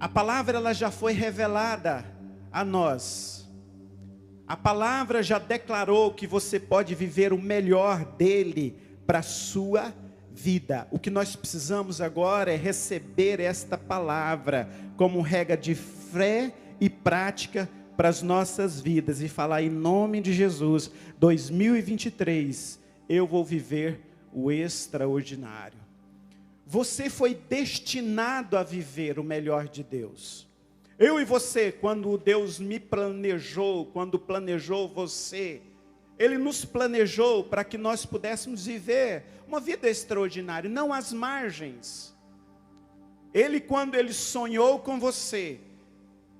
A palavra ela já foi revelada a nós. A palavra já declarou que você pode viver o melhor dele para a sua vida. O que nós precisamos agora é receber esta palavra como regra de fé e prática para as nossas vidas e falar: em nome de Jesus, 2023, eu vou viver o extraordinário. Você foi destinado a viver o melhor de Deus. Eu e você, quando Deus me planejou, quando planejou você, Ele nos planejou para que nós pudéssemos viver uma vida extraordinária, não às margens. Quando Ele sonhou com você,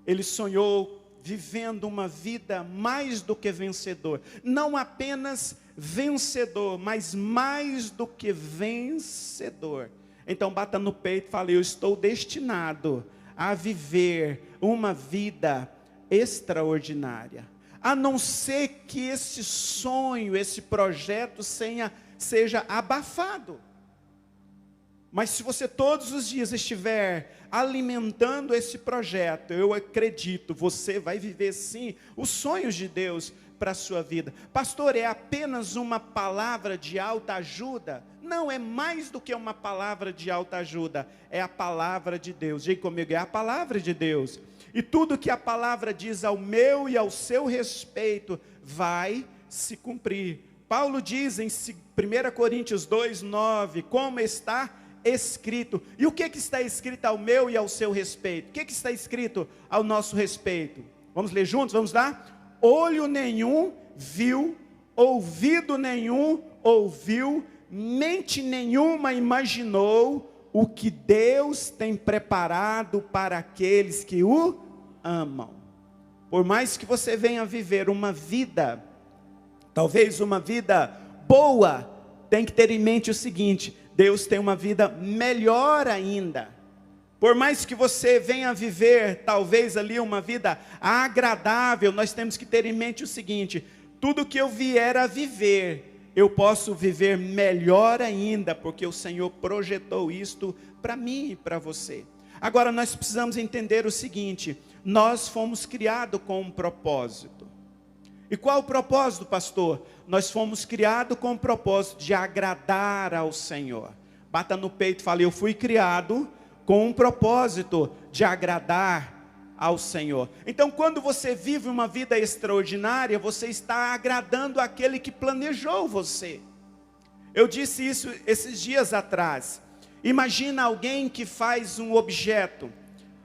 Ele sonhou vivendo uma vida mais do que vencedor. Não apenas vencedor, mas mais do que vencedor. Então bata no peito e fala: eu estou destinado a viver uma vida extraordinária. A não ser que esse sonho, esse projeto seja abafado. Mas se você todos os dias estiver alimentando esse projeto, eu acredito, você vai viver sim os sonhos de Deus para a sua vida. Pastor, é apenas uma palavra de alta ajuda? Não, é mais do que uma palavra de alta ajuda, é a palavra de Deus. Diga comigo, é a palavra de Deus. E tudo que a palavra diz ao meu e ao seu respeito vai se cumprir. Paulo diz em 1 Coríntios 2:9, como está escrito. E o que está escrito ao meu e ao seu respeito? O que está escrito ao nosso respeito? Vamos ler juntos? Vamos lá? Olho nenhum viu, ouvido nenhum ouviu, mente nenhuma imaginou o que Deus tem preparado para aqueles que o amam. Por mais que você venha viver uma vida, talvez uma vida boa, tem que ter em mente o seguinte: Deus tem uma vida melhor ainda. Por mais que você venha viver, talvez ali uma vida agradável, nós temos que ter em mente o seguinte: tudo que eu vier a viver, eu posso viver melhor ainda, porque o Senhor projetou isto para mim e para você. Agora nós precisamos entender o seguinte: nós fomos criados com um propósito. E qual o propósito, pastor? Nós fomos criados com o propósito de agradar ao Senhor. Bata no peito e fala: eu fui criado com um propósito de agradar ao Senhor. Então, quando você vive uma vida extraordinária, você está agradando aquele que planejou você. Eu disse isso esses dias atrás. Imagina alguém que faz um objeto,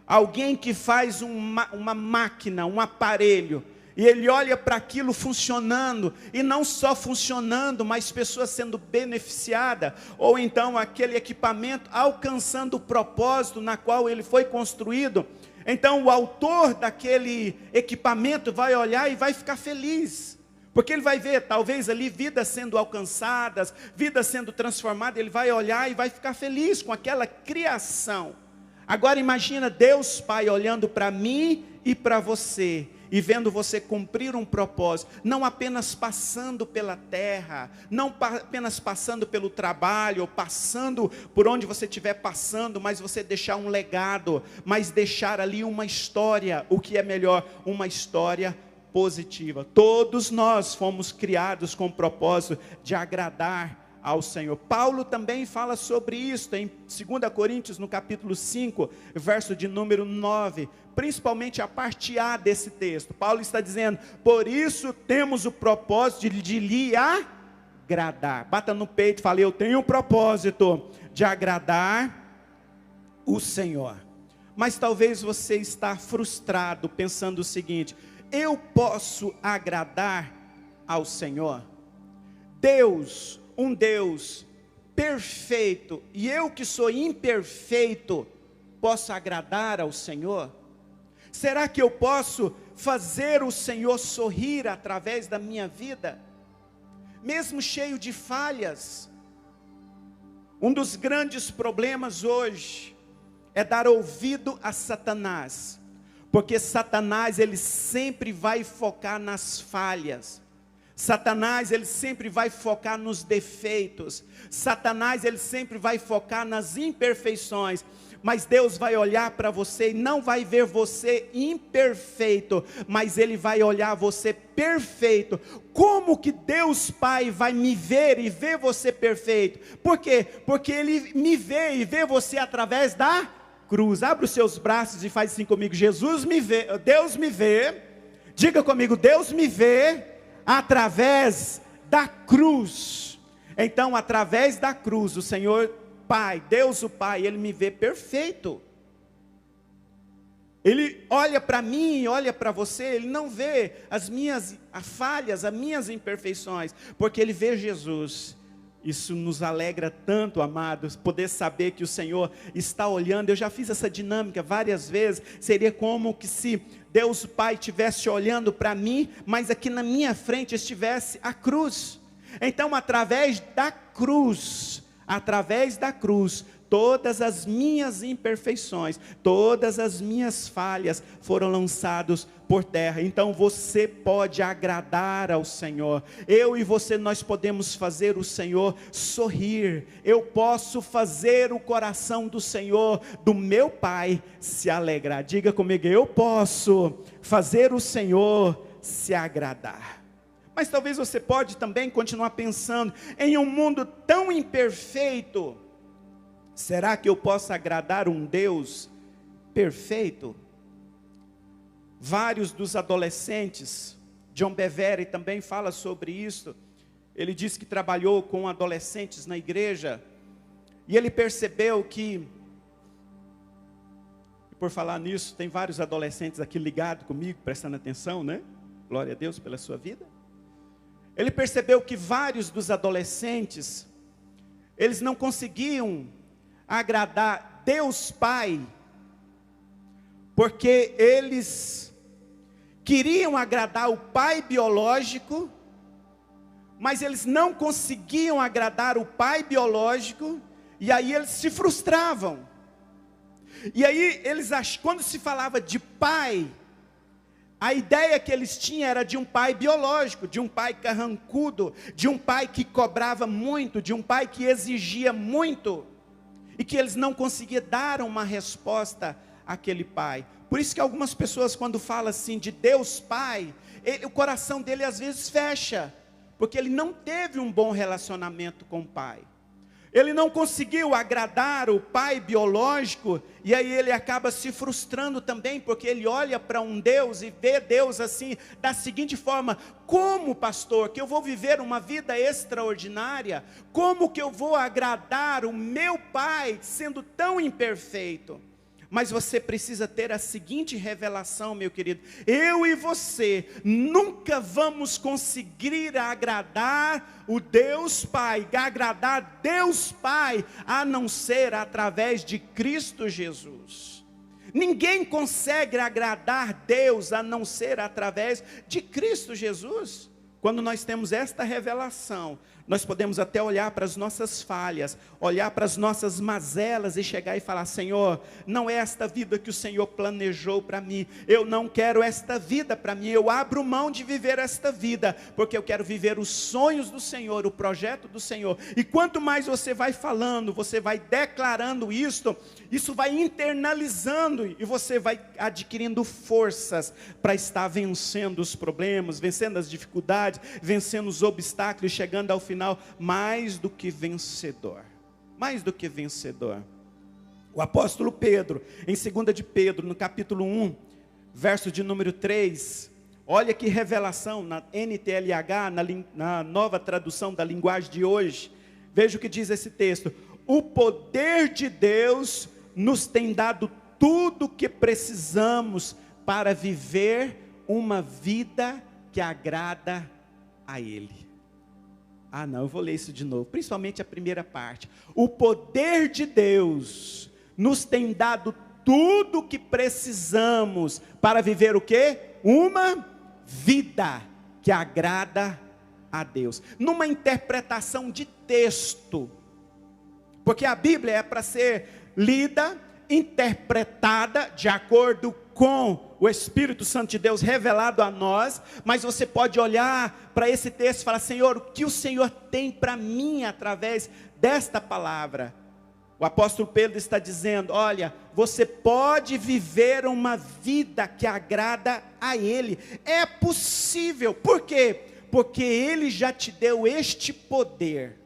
alguém que faz uma máquina, um aparelho, e ele olha para aquilo funcionando, e não só funcionando, mas pessoas sendo beneficiadas, ou então aquele equipamento alcançando o propósito na qual ele foi construído. Então o autor daquele equipamento vai olhar e vai ficar feliz, porque ele vai ver talvez ali vidas sendo alcançadas, vidas sendo transformadas. Ele vai olhar e vai ficar feliz com aquela criação. Agora imagina Deus Pai olhando para mim e para você, e vendo você cumprir um propósito, não apenas passando pela terra, não apenas passando pelo trabalho, ou passando por onde você estiver passando, mas você deixar um legado, mas deixar ali uma história, o que é melhor, uma história positiva. Todos nós fomos criados com o propósito de agradar ao Senhor. Paulo também fala sobre isso em 2 Coríntios, no capítulo 5, verso de número 9, principalmente a parte A desse texto. Paulo está dizendo: por isso temos o propósito de lhe agradar. Bata no peito e fala: eu tenho o propósito de agradar o Senhor. Mas talvez você está frustrado, pensando o seguinte: eu posso agradar ao Senhor? Deus, um Deus perfeito, e eu que sou imperfeito, posso agradar ao Senhor? Será que eu posso fazer o Senhor sorrir através da minha vida, mesmo cheio de falhas? Um dos grandes problemas hoje é dar ouvido a Satanás, porque Satanás ele sempre vai focar nas falhas. Satanás, ele sempre vai focar nos defeitos. Satanás, ele sempre vai focar nas imperfeições. mas Deus vai olhar para você e não vai ver você imperfeito, mas Ele vai olhar você perfeito. Como que Deus Pai vai me ver e ver você perfeito? Por quê? Porque Ele me vê e vê você através da cruz. Abre os seus braços e faz assim comigo: Jesus me vê, Deus me vê. Diga comigo: Deus me vê através da cruz. Então, através da cruz, o Senhor Pai, Deus o Pai, Ele me vê perfeito. Ele olha para mim, olha para você, Ele não vê as minhas falhas, as minhas imperfeições, porque Ele vê Jesus. Isso nos alegra tanto, amados, poder saber que o Senhor está olhando. Eu já fiz essa dinâmica várias vezes. Seria como que se Deus o Pai estivesse olhando para mim, mas aqui na minha frente estivesse a cruz. Então, através da cruz, todas as minhas imperfeições, todas as minhas falhas foram lançadas por terra. Então você pode agradar ao Senhor. Eu e você, nós podemos fazer o Senhor sorrir. Eu posso fazer o coração do Senhor, do meu Pai, se alegrar. Diga comigo: eu posso fazer o Senhor se agradar. Mas talvez você pode também continuar pensando: em um mundo tão imperfeito, será que eu posso agradar um Deus perfeito? Vários dos adolescentes, John Bevere também fala sobre isso. Ele diz que trabalhou com adolescentes na igreja, e ele percebeu que, por falar nisso, tem vários adolescentes aqui ligados comigo, prestando atenção, né? Glória a Deus pela sua vida. Ele percebeu que vários dos adolescentes, eles não conseguiam agradar Deus Pai, porque eles queriam agradar o pai biológico, mas eles não conseguiam agradar o pai biológico, e aí eles se frustravam. E aí eles quando se falava de pai, a ideia que eles tinham era de um pai biológico, de um pai carrancudo, de um pai que cobrava muito, de um pai que exigia muito, e que eles não conseguiam dar uma resposta àquele pai. Por isso que algumas pessoas, quando falam assim de Deus Pai, o coração dele às vezes fecha, porque ele não teve um bom relacionamento com o pai. Ele não conseguiu agradar o pai biológico, e aí ele acaba se frustrando também, porque ele olha para um Deus e vê Deus assim, da seguinte forma: como, pastor, que eu vou viver uma vida extraordinária? Como que eu vou agradar o meu pai sendo tão imperfeito? Mas você precisa ter a seguinte revelação, meu querido: eu e você nunca vamos conseguir agradar o Deus Pai, agradar Deus Pai, a não ser através de Cristo Jesus. Ninguém consegue agradar Deus a não ser através de Cristo Jesus. Quando nós temos esta revelação, nós podemos até olhar para as nossas falhas, olhar para as nossas mazelas e chegar e falar: Senhor, não é esta vida que o Senhor planejou para mim, eu não quero esta vida para mim, eu abro mão de viver esta vida, porque eu quero viver os sonhos do Senhor, o projeto do Senhor. E quanto mais você vai falando, você vai declarando isto, isso vai internalizando, e você vai adquirindo forças para estar vencendo os problemas, vencendo as dificuldades, vencendo os obstáculos, chegando ao final mais do que vencedor. Mais do que vencedor. O apóstolo Pedro, em 2 de Pedro, no capítulo 1, verso de número 3, olha que revelação, na NTLH, na nova tradução da linguagem de hoje. Veja o que diz esse texto: o poder de Deus nos tem dado tudo o que precisamos para viver uma vida que agrada a Ele. Ah não, eu vou ler isso de novo, principalmente a primeira parte. O poder de Deus nos tem dado tudo o que precisamos para viver o quê? Uma vida que agrada a Deus. Numa interpretação de texto, porque a Bíblia é para ser lida, interpretada de acordo com o Espírito Santo de Deus revelado a nós, mas você pode olhar para esse texto e falar: Senhor, o que o Senhor tem para mim através desta palavra? O apóstolo Pedro está dizendo: olha, você pode viver uma vida que agrada a Ele. É possível. Por quê? Porque Ele já te deu este poder.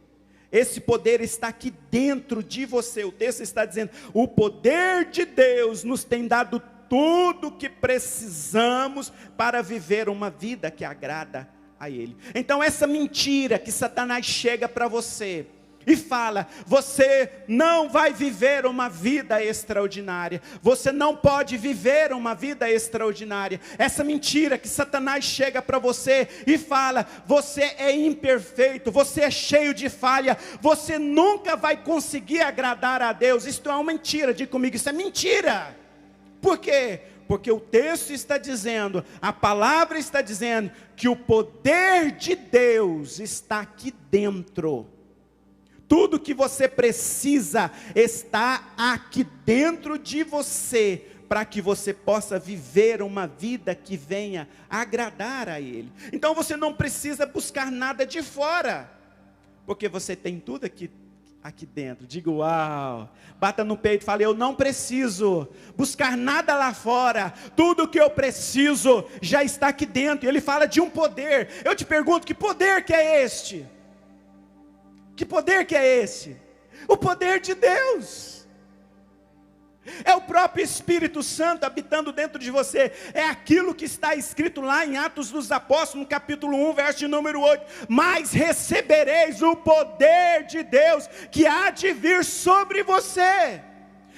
Esse poder está aqui dentro de você. O texto está dizendo: o poder de Deus nos tem dado tudo o que precisamos para viver uma vida que agrada a Ele. Então essa mentira que Satanás chega para você e fala: você não vai viver uma vida extraordinária, você não pode viver uma vida extraordinária. Essa mentira que Satanás chega para você e fala: você é imperfeito, você é cheio de falha, você nunca vai conseguir agradar a Deus. Isto é uma mentira, diga comigo, isso é mentira. Por quê? Porque o texto está dizendo, a palavra está dizendo, que o poder de Deus está aqui dentro. Tudo que você precisa está aqui dentro de você, para que você possa viver uma vida que venha agradar a Ele. Então você não precisa buscar nada de fora, porque você tem tudo aqui dentro. Diga uau, bata no peito e fale: eu não preciso buscar nada lá fora, tudo que eu preciso já está aqui dentro. E ele fala de um poder. Eu te pergunto, que poder que é este? Que poder que é esse? O poder de Deus. É o próprio Espírito Santo habitando dentro de você. É aquilo que está escrito lá em Atos dos Apóstolos, no capítulo 1, verso número 8. Mas recebereis o poder de Deus que há de vir sobre você.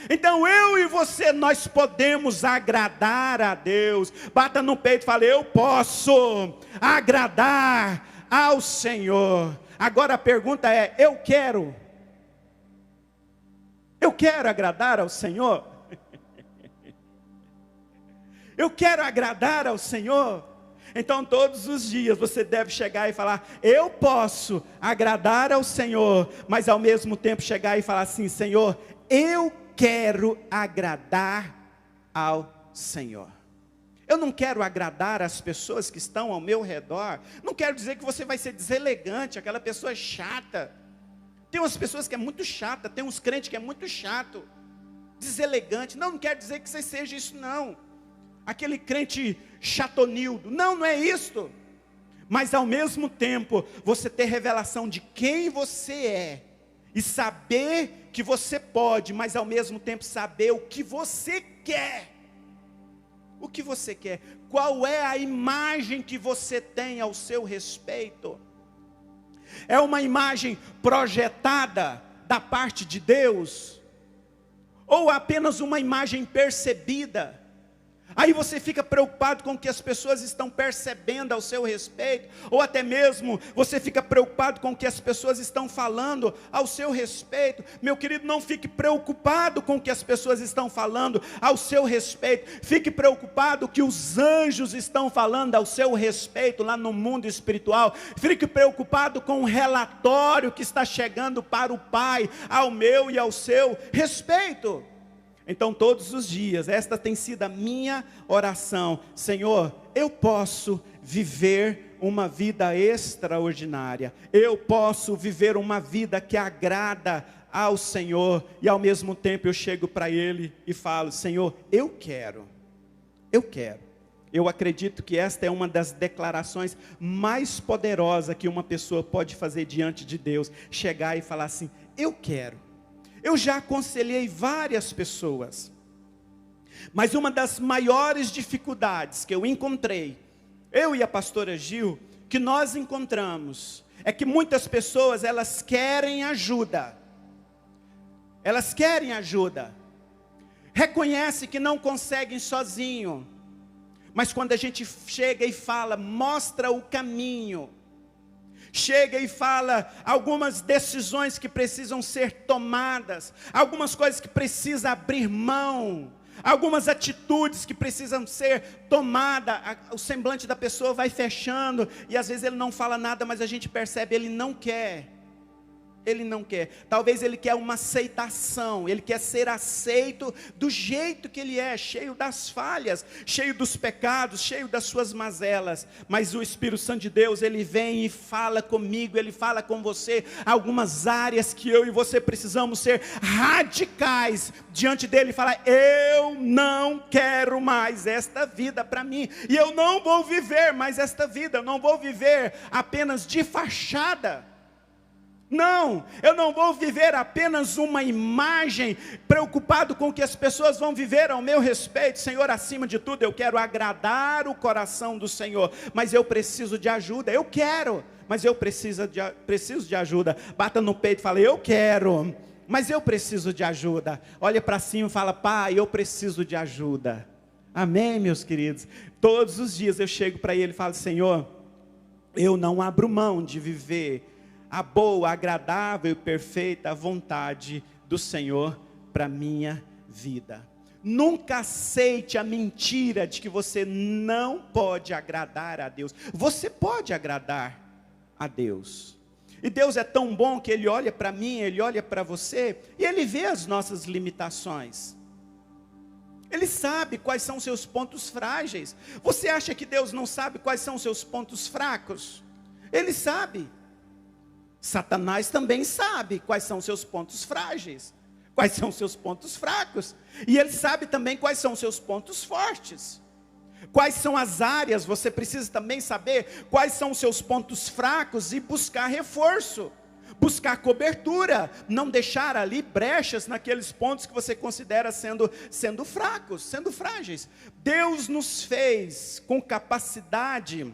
Então eu e você, nós podemos agradar a Deus. Bata no peito e fale: eu posso agradar ao Senhor. Agora a pergunta é: eu quero agradar ao Senhor? Eu quero agradar ao Senhor? Então todos os dias você deve chegar e falar: eu posso agradar ao Senhor, mas ao mesmo tempo chegar e falar assim: Senhor, eu quero agradar ao Senhor. Eu não quero agradar as pessoas que estão ao meu redor. Não quero dizer que você vai ser deselegante, aquela pessoa chata. Tem umas pessoas que é muito chata, tem uns crentes que é muito chato, deselegante. Não quero dizer que você seja isso, não. Aquele crente chatonildo. Não é isto. Mas ao mesmo tempo, você ter revelação de quem você é, e saber que você pode, mas ao mesmo tempo saber o que você quer. O que você quer? Qual é a imagem que você tem ao seu respeito? É uma imagem projetada da parte de Deus? Ou apenas uma imagem percebida? Aí você fica preocupado com o que as pessoas estão percebendo ao seu respeito, ou até mesmo você fica preocupado com o que as pessoas estão falando ao seu respeito. Meu querido, não fique preocupado com o que as pessoas estão falando ao seu respeito. Fique preocupado com o que os anjos estão falando ao seu respeito lá no mundo espiritual. Fique preocupado com o relatório que está chegando para o Pai, ao meu e ao seu respeito. Então todos os dias, esta tem sido a minha oração: Senhor, eu posso viver uma vida extraordinária, eu posso viver uma vida que agrada ao Senhor, e ao mesmo tempo eu chego para Ele e falo: Senhor, eu quero. Eu acredito que esta é uma das declarações mais poderosas que uma pessoa pode fazer diante de Deus, chegar e falar assim: eu quero. Eu já aconselhei várias pessoas, mas uma das maiores dificuldades que eu encontrei, eu e a pastora Gil, que nós encontramos, é que muitas pessoas, elas querem ajuda, reconhece que não conseguem sozinho, mas quando a gente chega e fala, mostra o caminho, chega e fala algumas decisões que precisam ser tomadas, algumas coisas que precisa abrir mão, algumas atitudes que precisam ser tomadas, o semblante da pessoa vai fechando, e às vezes ele não fala nada, mas a gente percebe, ele não quer. Ele não quer. Talvez ele quer uma aceitação. Ele quer ser aceito do jeito que ele é, cheio das falhas, cheio dos pecados, cheio das suas mazelas. Mas o Espírito Santo de Deus, ele vem e fala comigo, ele fala com você algumas áreas que eu e você precisamos ser radicais diante dele e falar: eu não quero mais esta vida para mim, e eu não vou viver mais esta vida, eu não vou viver apenas de fachada. Não, eu não vou viver apenas uma imagem, preocupado com o que as pessoas vão viver ao meu respeito. Senhor, acima de tudo, eu quero agradar o coração do Senhor, mas eu preciso de ajuda. Eu quero, mas eu preciso de ajuda. Bata no peito e fala: eu quero, mas eu preciso de ajuda. Olha para cima e fala: Pai, eu preciso de ajuda. Amém, meus queridos? Todos os dias eu chego para Ele e falo: Senhor, eu não abro mão de viver a boa, agradável e perfeita vontade do Senhor para a minha vida. Nunca aceite a mentira de que você não pode agradar a Deus. Você pode agradar a Deus. E Deus é tão bom que Ele olha para mim, Ele olha para você, e Ele vê as nossas limitações. Ele sabe quais são os seus pontos frágeis. Você acha que Deus não sabe quais são os seus pontos fracos? Ele sabe. Satanás também sabe quais são os seus pontos frágeis, quais são os seus pontos fracos, e ele sabe também quais são os seus pontos fortes. Quais são as áreas, você precisa também saber quais são os seus pontos fracos e buscar reforço, buscar cobertura, não deixar ali brechas naqueles pontos que você considera sendo fracos, sendo frágeis. Deus nos fez com capacidade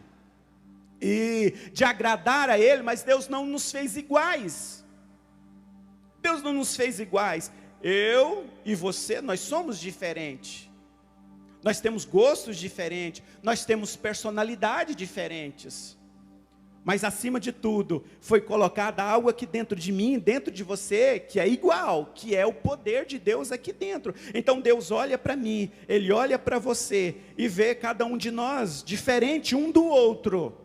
e de agradar a Ele, mas Deus não nos fez iguais. Deus não nos fez iguais. Eu e você, nós somos diferentes. Nós temos gostos diferentes, nós temos personalidades diferentes. Mas acima de tudo, foi colocada algo aqui dentro de mim, dentro de você, que é igual, que é o poder de Deus aqui dentro. Então Deus olha para mim, Ele olha para você e vê cada um de nós diferente um do outro,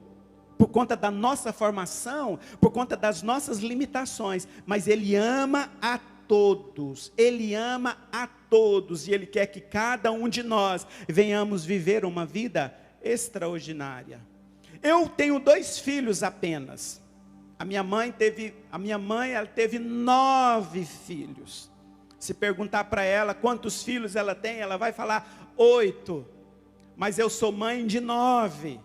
por conta da nossa formação, por conta das nossas limitações, mas Ele ama a todos, Ele ama a todos, e Ele quer que cada um de nós venhamos viver uma vida extraordinária. Eu tenho 2 filhos apenas. A minha mãe teve 9 filhos. Se perguntar para ela quantos filhos ela tem, ela vai falar 8, mas eu sou mãe de 9.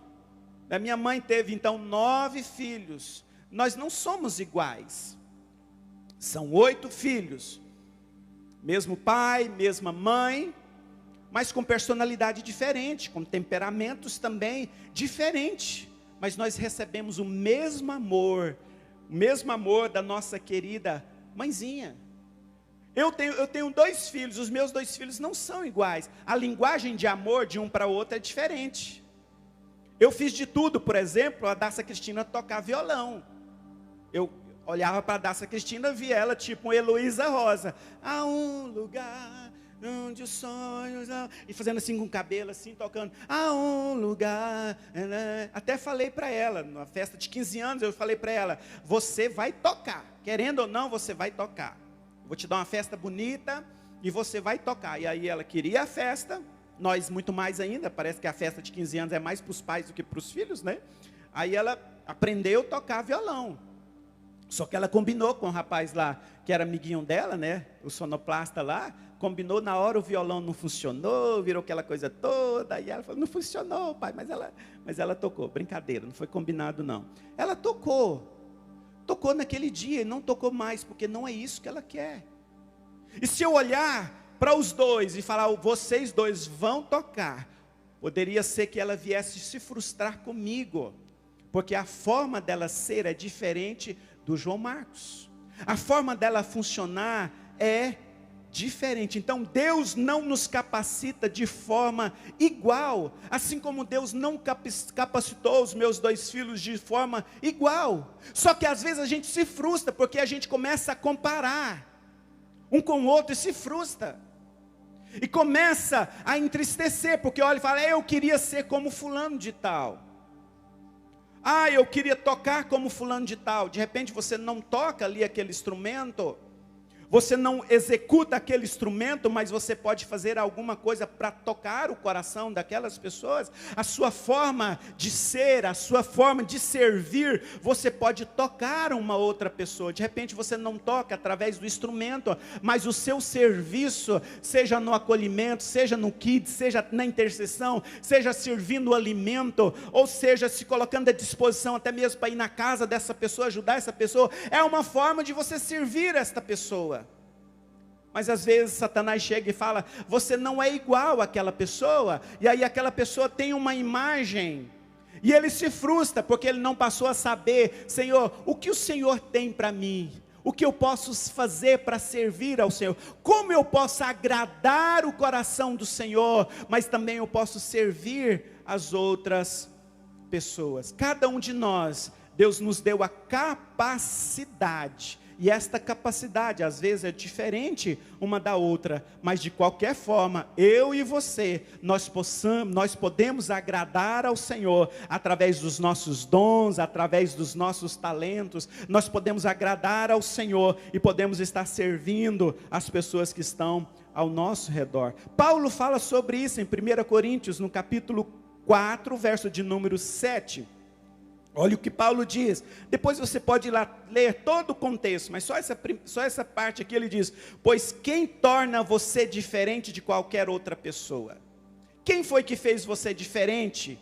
A minha mãe teve então 9 filhos. Nós não somos iguais. São 8 filhos. Mesmo pai, mesma mãe, mas com personalidade diferente, com temperamentos também diferentes. Mas nós recebemos o mesmo amor da nossa querida mãezinha. Eu tenho 2 filhos, os meus 2 filhos não são iguais. A linguagem de amor de um para o outro é diferente. Eu fiz de tudo, por exemplo, a Daça Cristina tocar violão. Eu olhava para a Daça Cristina, via ela tipo Heloísa Rosa. Há um lugar onde os sonhos... E fazendo assim com o cabelo, assim, tocando. Há um lugar... Até falei para ela, na festa de 15 anos, eu falei para ela: você vai tocar. Querendo ou não, você vai tocar. Vou te dar uma festa bonita e você vai tocar. E aí ela queria a festa... Nós muito mais ainda, parece que a festa de 15 anos é mais para os pais do que para os filhos, né? Aí ela aprendeu a tocar violão. Só que ela combinou com o rapaz lá, que era amiguinho dela, né? O sonoplasta lá, combinou, na hora o violão não funcionou, virou aquela coisa toda. Aí ela falou: não funcionou, pai, mas ela tocou. Brincadeira, não foi combinado não. Ela tocou naquele dia e não tocou mais, porque não é isso que ela quer. E se eu olhar para os 2 e falar: vocês 2 vão tocar, poderia ser que ela viesse se frustrar comigo, porque a forma dela ser é diferente do João Marcos, a forma dela funcionar é diferente. Então Deus não nos capacita de forma igual, assim como Deus não capacitou os meus 2 filhos de forma igual. Só que às vezes a gente se frustra, porque a gente começa a comparar um com o outro e se frustra. E começa a entristecer, porque olha e fala: eu queria ser como fulano de tal. Ah, eu queria tocar como fulano de tal. De repente você não toca ali aquele instrumento, você não executa aquele instrumento, mas você pode fazer alguma coisa para tocar o coração daquelas pessoas. A sua forma de ser, a sua forma de servir, você pode tocar uma outra pessoa. De repente você não toca através do instrumento, mas o seu serviço, seja no acolhimento, seja no kids, seja na intercessão, seja servindo o alimento, ou seja se colocando à disposição até mesmo para ir na casa dessa pessoa, ajudar essa pessoa, é uma forma de você servir esta pessoa. Mas às vezes Satanás chega e fala, você não é igual àquela pessoa, e aí aquela pessoa tem uma imagem, e ele se frustra, porque ele não passou a saber, Senhor, o que o Senhor tem para mim? O que eu posso fazer para servir ao Senhor? Como eu posso agradar o coração do Senhor, mas também eu posso servir as outras pessoas? Cada um de nós, Deus nos deu a capacidade, e esta capacidade às vezes é diferente uma da outra, mas de qualquer forma, eu e você, nós podemos agradar ao Senhor, através dos nossos dons, através dos nossos talentos, nós podemos agradar ao Senhor, e podemos estar servindo as pessoas que estão ao nosso redor. Paulo fala sobre isso em 1 Coríntios, no capítulo 4, verso de número 7, olha o que Paulo diz. Depois você pode ir lá ler todo o contexto, mas só essa parte aqui ele diz, pois quem torna você diferente de qualquer outra pessoa? Quem foi que fez você diferente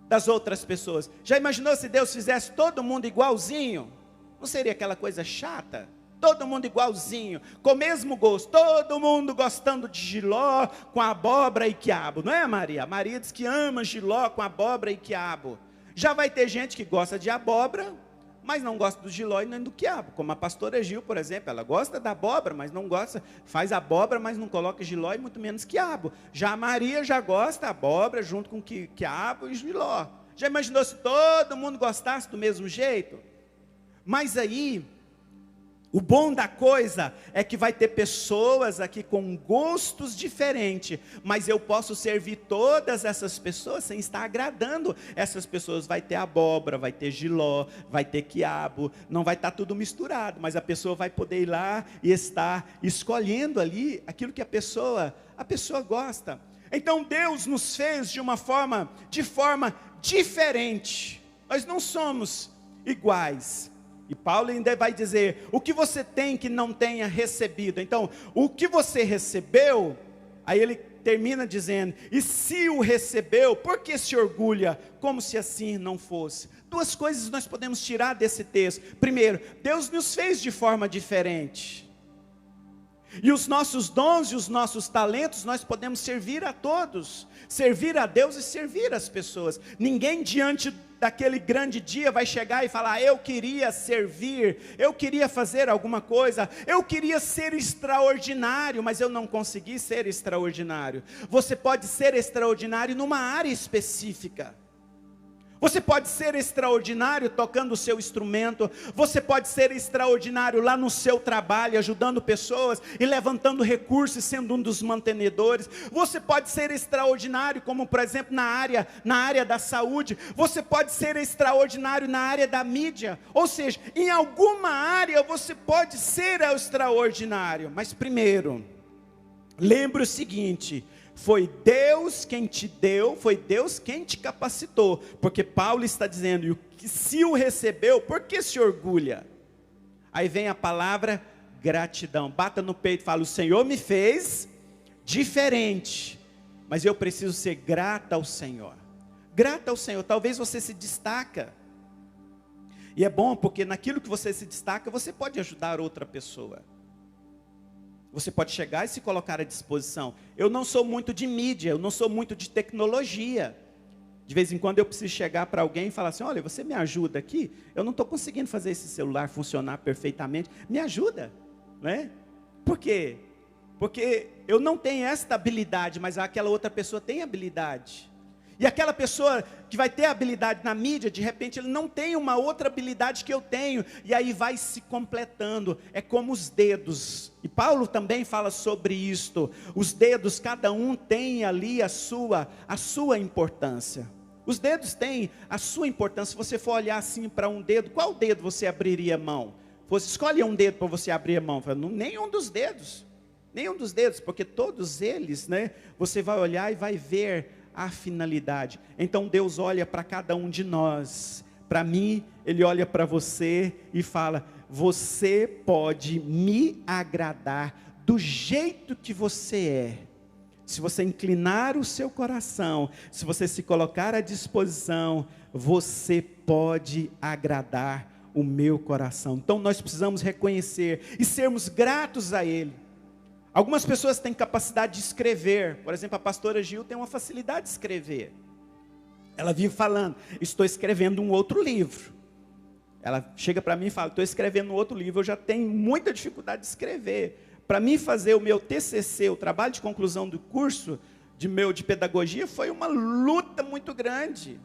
das outras pessoas? Já imaginou se Deus fizesse todo mundo igualzinho? Não seria aquela coisa chata? Todo mundo igualzinho, com o mesmo gosto, todo mundo gostando de jiló com abóbora e quiabo, não é, Maria? A Maria diz que ama jiló com abóbora e quiabo. Já vai ter gente que gosta de abóbora, mas não gosta do jiló e nem do quiabo, como a pastora Gil, por exemplo, ela gosta da abóbora, mas não gosta, faz abóbora, mas não coloca jiló e muito menos quiabo. Já a Maria já gosta da abóbora junto com quiabo e jiló. Já imaginou se todo mundo gostasse do mesmo jeito? Mas aí, o bom da coisa é que vai ter pessoas aqui com gostos diferentes, mas eu posso servir todas essas pessoas sem estar agradando essas pessoas. Vai ter abóbora, vai ter jiló, vai ter quiabo, não vai estar tudo misturado, mas a pessoa vai poder ir lá e estar escolhendo ali aquilo que a pessoa gosta. Então Deus nos fez de forma diferente, nós não somos iguais. E Paulo ainda vai dizer, o que você tem que não tenha recebido? Então, o que você recebeu, aí ele termina dizendo, e se o recebeu, por que se orgulha, como se assim não fosse? Duas coisas nós podemos tirar desse texto. Primeiro, Deus nos fez de forma diferente, e os nossos dons e os nossos talentos, nós podemos servir a todos, servir a Deus e servir as pessoas. Ninguém diante daquele grande dia vai chegar e falar, eu queria servir, eu queria fazer alguma coisa, eu queria ser extraordinário, mas eu não consegui ser extraordinário. Você pode ser extraordinário numa área específica. Você pode ser extraordinário tocando o seu instrumento, você pode ser extraordinário lá no seu trabalho, ajudando pessoas e levantando recursos, sendo um dos mantenedores. Você pode ser extraordinário, como por exemplo na área da saúde. Você pode ser extraordinário na área da mídia, ou seja, em alguma área você pode ser extraordinário. Mas primeiro, lembre o seguinte, foi Deus quem te deu, foi Deus quem te capacitou, porque Paulo está dizendo, que se o recebeu, por que se orgulha? Aí vem a palavra gratidão, bata no peito e fala, o Senhor me fez diferente, mas eu preciso ser grata ao Senhor. Grata ao Senhor, talvez você se destaca, e é bom porque naquilo que você se destaca, você pode ajudar outra pessoa. Você pode chegar e se colocar à disposição. Eu não sou muito de mídia, eu não sou muito de tecnologia. De vez em quando eu preciso chegar para alguém e falar assim, olha, você me ajuda aqui? Eu não estou conseguindo fazer esse celular funcionar perfeitamente. Me ajuda, não é? Por quê? Porque eu não tenho esta habilidade, mas aquela outra pessoa tem habilidade. E aquela pessoa que vai ter habilidade na mídia, de repente ele não tem uma outra habilidade que eu tenho, e aí vai se completando, é como os dedos, e Paulo também fala sobre isto, os dedos, cada um tem ali a sua importância. Os dedos têm a sua importância. Se você for olhar assim para um dedo, qual dedo você abriria a mão? Você escolhe um dedo para você abrir a mão. Nenhum dos dedos. Nenhum dos dedos, porque todos eles, né, você vai olhar e vai ver a finalidade. Então Deus olha para cada um de nós. Para mim, Ele olha para você e fala: você pode me agradar do jeito que você é. Se você inclinar o seu coração, se você se colocar à disposição, você pode agradar o meu coração. Então nós precisamos reconhecer e sermos gratos a Ele. Algumas pessoas têm capacidade de escrever. Por exemplo, a pastora Gil tem uma facilidade de escrever. Ela vive falando: estou escrevendo um outro livro. Ela chega para mim e fala: estou escrevendo um outro livro, eu já tenho muita dificuldade de escrever. Para mim fazer o meu TCC, o trabalho de conclusão do curso de pedagogia, foi uma luta muito grande.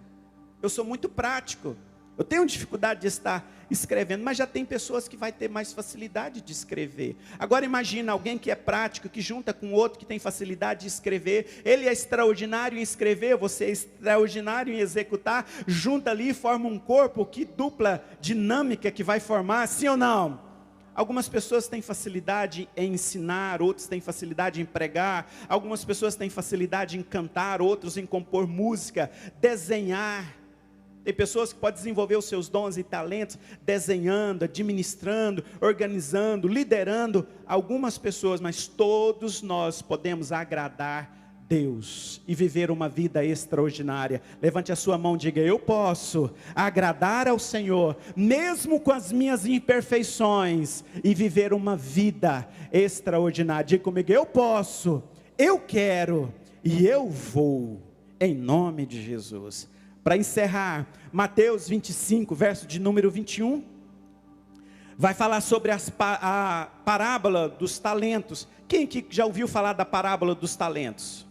Eu sou muito prático. Eu tenho dificuldade de estar escrevendo, mas já tem pessoas que vai ter mais facilidade de escrever. Agora imagina alguém que é prático, que junta com outro que tem facilidade de escrever. Ele é extraordinário em escrever, você é extraordinário em executar. Junta ali e forma um corpo, que dupla dinâmica que vai formar, sim ou não? Algumas pessoas têm facilidade em ensinar, outros têm facilidade em pregar. Algumas pessoas têm facilidade em cantar, outros em compor música, desenhar. Tem pessoas que podem desenvolver os seus dons e talentos desenhando, administrando, organizando, liderando algumas pessoas, mas todos nós podemos agradar Deus e viver uma vida extraordinária. Levante a sua mão e diga: eu posso agradar ao Senhor, mesmo com as minhas imperfeições, e viver uma vida extraordinária. Diga comigo: eu posso, eu quero e eu vou, em nome de Jesus. Para encerrar, Mateus 25, verso de número 21, vai falar sobre a parábola dos talentos. Quem que já ouviu falar da parábola dos talentos?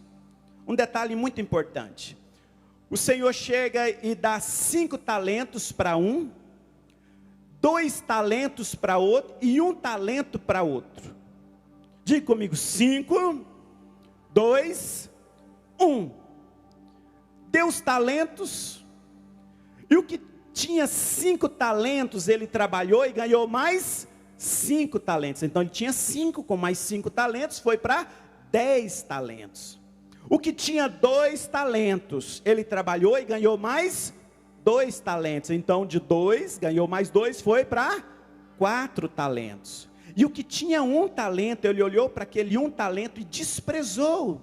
Um detalhe muito importante: o Senhor chega e dá 5 talentos para um, 2 talentos para outro e 1 talento para outro. Diga comigo: 5, 2, 1. Deu os talentos, e o que tinha 5 talentos, ele trabalhou e ganhou mais 5 talentos. Então ele tinha 5, com mais 5 talentos, foi para 10 talentos. O que tinha 2 talentos, ele trabalhou e ganhou mais 2 talentos. Então de 2, ganhou mais 2, foi para 4 talentos. E o que tinha 1 talento, ele olhou para aquele 1 talento e desprezou.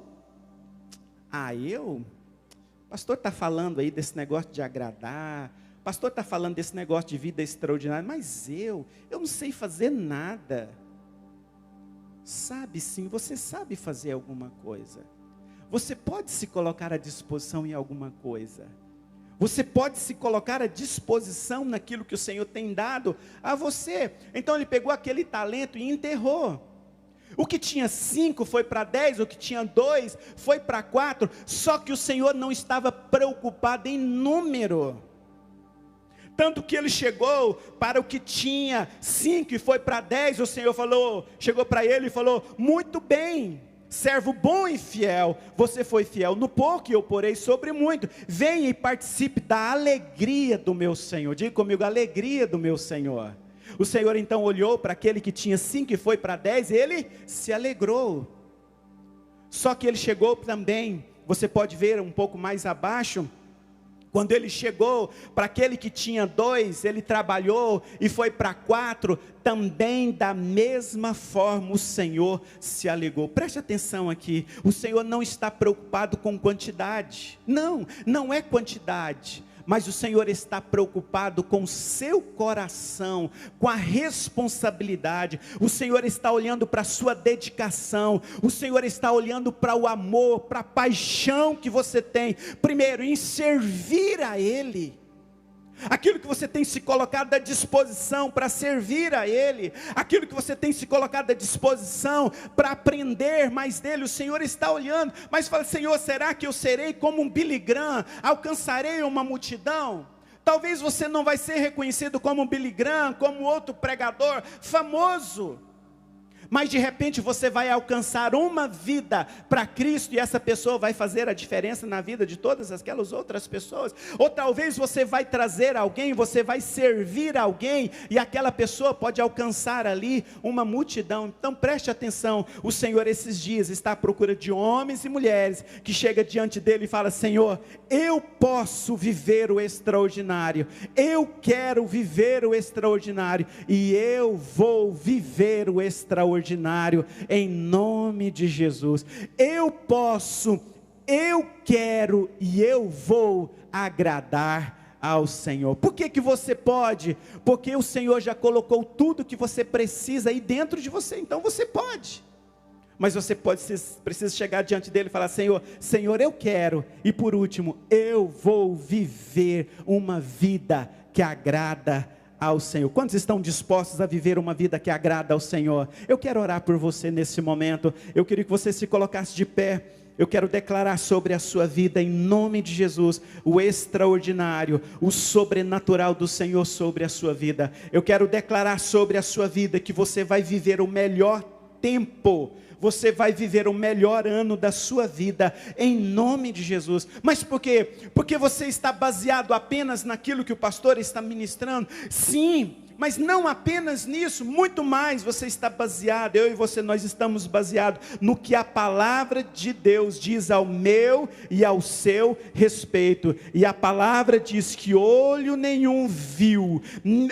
Pastor está falando aí desse negócio de agradar, pastor está falando desse negócio de vida extraordinária, mas eu não sei fazer nada. Sabe sim, você sabe fazer alguma coisa. Você pode se colocar à disposição em alguma coisa. Você pode se colocar à disposição naquilo que o Senhor tem dado a você. Então ele pegou aquele talento e enterrou. O que tinha 5 foi para 10, o que tinha 2 foi para 4, só que o Senhor não estava preocupado em número. Tanto que ele chegou para o que tinha 5 e foi para 10, o Senhor chegou para ele e falou: muito bem, servo bom e fiel, você foi fiel no pouco e eu porei sobre muito, venha e participe da alegria do meu Senhor. Diga comigo: alegria do meu Senhor. O Senhor então olhou para aquele que tinha 5 e foi para 10, e ele se alegrou. Só que ele chegou também, você pode ver um pouco mais abaixo, quando ele chegou para aquele que tinha 2, ele trabalhou e foi para 4, também da mesma forma o Senhor se alegrou. Preste atenção aqui, o Senhor não está preocupado com quantidade, não é quantidade. Mas o Senhor está preocupado com o seu coração, com a responsabilidade. O Senhor está olhando para a sua dedicação. O Senhor está olhando para o amor, para a paixão que você tem. Primeiro, em servir a Ele. Aquilo que você tem se colocado à disposição para servir a Ele, aquilo que você tem se colocado à disposição para aprender mais dEle, o Senhor está olhando, mas fala: Senhor, será que eu serei como um Billy Graham, alcançarei uma multidão? Talvez você não vai ser reconhecido como um Billy Graham, como outro pregador famoso, Mas de repente você vai alcançar uma vida para Cristo e essa pessoa vai fazer a diferença na vida de todas aquelas outras pessoas. Ou talvez você vai trazer alguém, você vai servir alguém e aquela pessoa pode alcançar ali uma multidão. Então preste atenção, o Senhor esses dias está à procura de homens e mulheres que chega diante dele e fala: Senhor, eu posso viver o extraordinário, eu quero viver o extraordinário e eu vou viver o extraordinário em nome de Jesus. Eu posso, eu quero e eu vou agradar ao Senhor. Por que você pode? Porque o Senhor já colocou tudo que você precisa aí dentro de você, então você pode. Mas você precisa chegar diante dele e falar: Senhor, eu quero. E por último, eu vou viver uma vida que agrada ao Senhor. Quantos estão dispostos a viver uma vida que agrada ao Senhor? Eu quero orar por você nesse momento. Eu queria que você se colocasse de pé. Eu quero declarar sobre a sua vida, em nome de Jesus, o extraordinário, o sobrenatural do Senhor sobre a sua vida. Eu quero declarar sobre a sua vida que você vai viver o melhor tempo, você vai viver o melhor ano da sua vida, em nome de Jesus. Mas por quê? Porque você está baseado apenas naquilo que o pastor está ministrando? Sim, mas não apenas nisso, muito mais. Você está baseado, eu e você, nós estamos baseados no que a palavra de Deus diz ao meu e ao seu respeito. E a palavra diz que olho nenhum viu,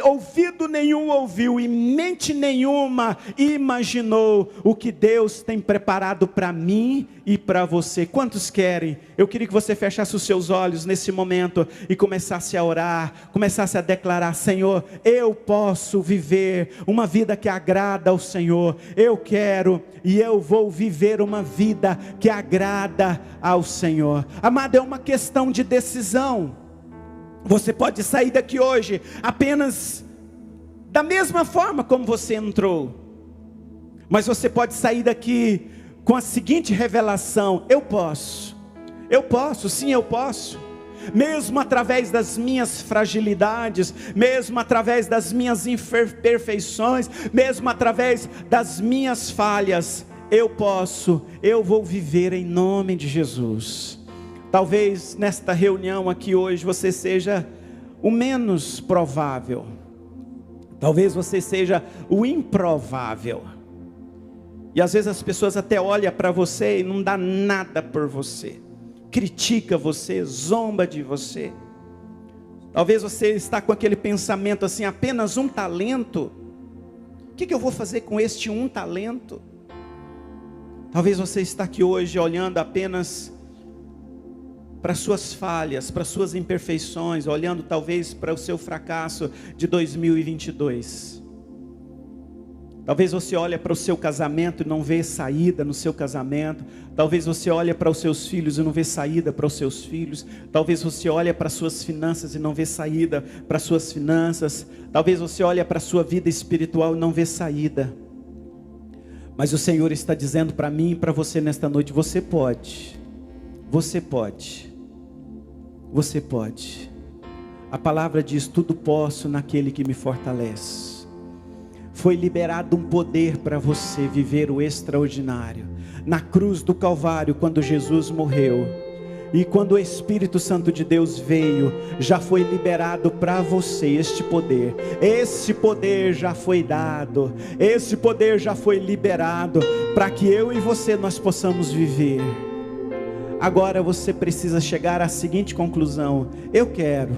ouvido nenhum ouviu e mente nenhuma imaginou o que Deus tem preparado para mim e para você. Quantos querem? Eu queria que você fechasse os seus olhos nesse momento e começasse a orar, começasse a declarar: Senhor, eu posso viver uma vida que agrada ao Senhor. Eu quero e eu vou viver uma vida que agrada ao Senhor. Amado, é uma questão de decisão. Você pode sair daqui hoje apenas da mesma forma como você entrou, mas você pode sair daqui com a seguinte revelação: eu posso, sim, eu posso. Mesmo através das minhas fragilidades, mesmo através das minhas imperfeições, mesmo através das minhas falhas, eu posso, eu vou viver em nome de Jesus. Talvez nesta reunião aqui hoje você seja o menos provável, talvez você seja o improvável, e às vezes as pessoas até olham para você e não dá nada por você, critica você, zomba de você. Talvez você está com aquele pensamento assim: apenas um talento, o que eu vou fazer com este um talento? Talvez você está aqui hoje olhando apenas para suas falhas, para suas imperfeições, olhando talvez para o seu fracasso de 2022. Talvez você olhe para o seu casamento e não vê saída no seu casamento. Talvez você olhe para os seus filhos e não vê saída para os seus filhos. Talvez você olhe para as suas finanças e não vê saída para as suas finanças. Talvez você olhe para a sua vida espiritual e não vê saída. Mas o Senhor está dizendo para mim e para você nesta noite: você pode. Você pode. Você pode. A palavra diz: tudo posso naquele que me fortalece. Foi liberado um poder para você viver o extraordinário. Na cruz do Calvário, quando Jesus morreu, e quando o Espírito Santo de Deus veio, já foi liberado para você este poder. Esse poder já foi dado, esse poder já foi liberado, para que eu e você nós possamos viver. Agora você precisa chegar à seguinte conclusão: eu quero.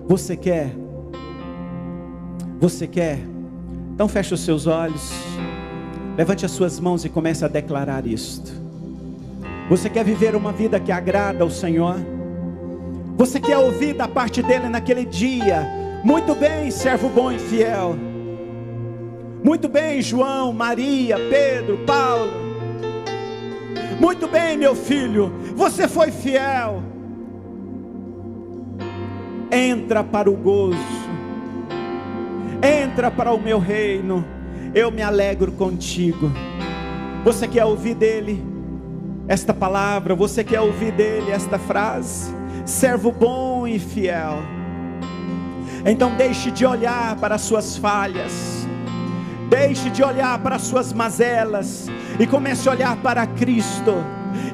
Você quer? Você quer? Então feche os seus olhos, levante as suas mãos e comece a declarar isto. Você quer viver uma vida que agrada ao Senhor? Você quer ouvir da parte dele naquele dia: muito bem, servo bom e fiel. Muito bem, João, Maria, Pedro, Paulo. Muito bem, meu filho, você foi fiel. Entra para o gozo. Entra para o meu reino, eu me alegro contigo. Você quer ouvir dele esta palavra? Você quer ouvir dele esta frase? Servo bom e fiel. Então deixe de olhar para as suas falhas, Deixe de olhar para as suas mazelas e comece a olhar para Cristo.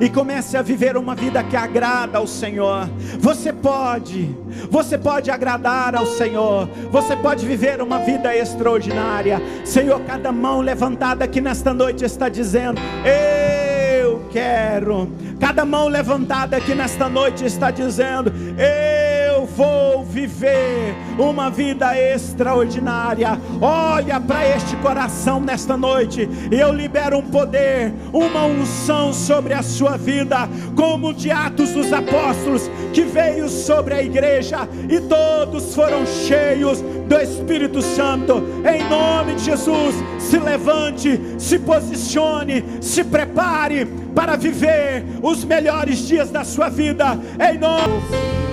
E comece a viver uma vida que agrada ao Senhor. Você pode agradar ao Senhor. Você pode viver uma vida extraordinária. Senhor, cada mão levantada aqui nesta noite está dizendo: eu quero. Cada mão levantada aqui nesta noite está dizendo: eu vou viver uma vida extraordinária. Olha para este coração nesta noite, e eu libero um poder, uma unção sobre a sua vida, como de Atos dos Apóstolos, que veio sobre a igreja e todos foram cheios do Espírito Santo. Em nome de Jesus, se levante, se posicione, se prepare para viver os melhores dias da sua vida, em nome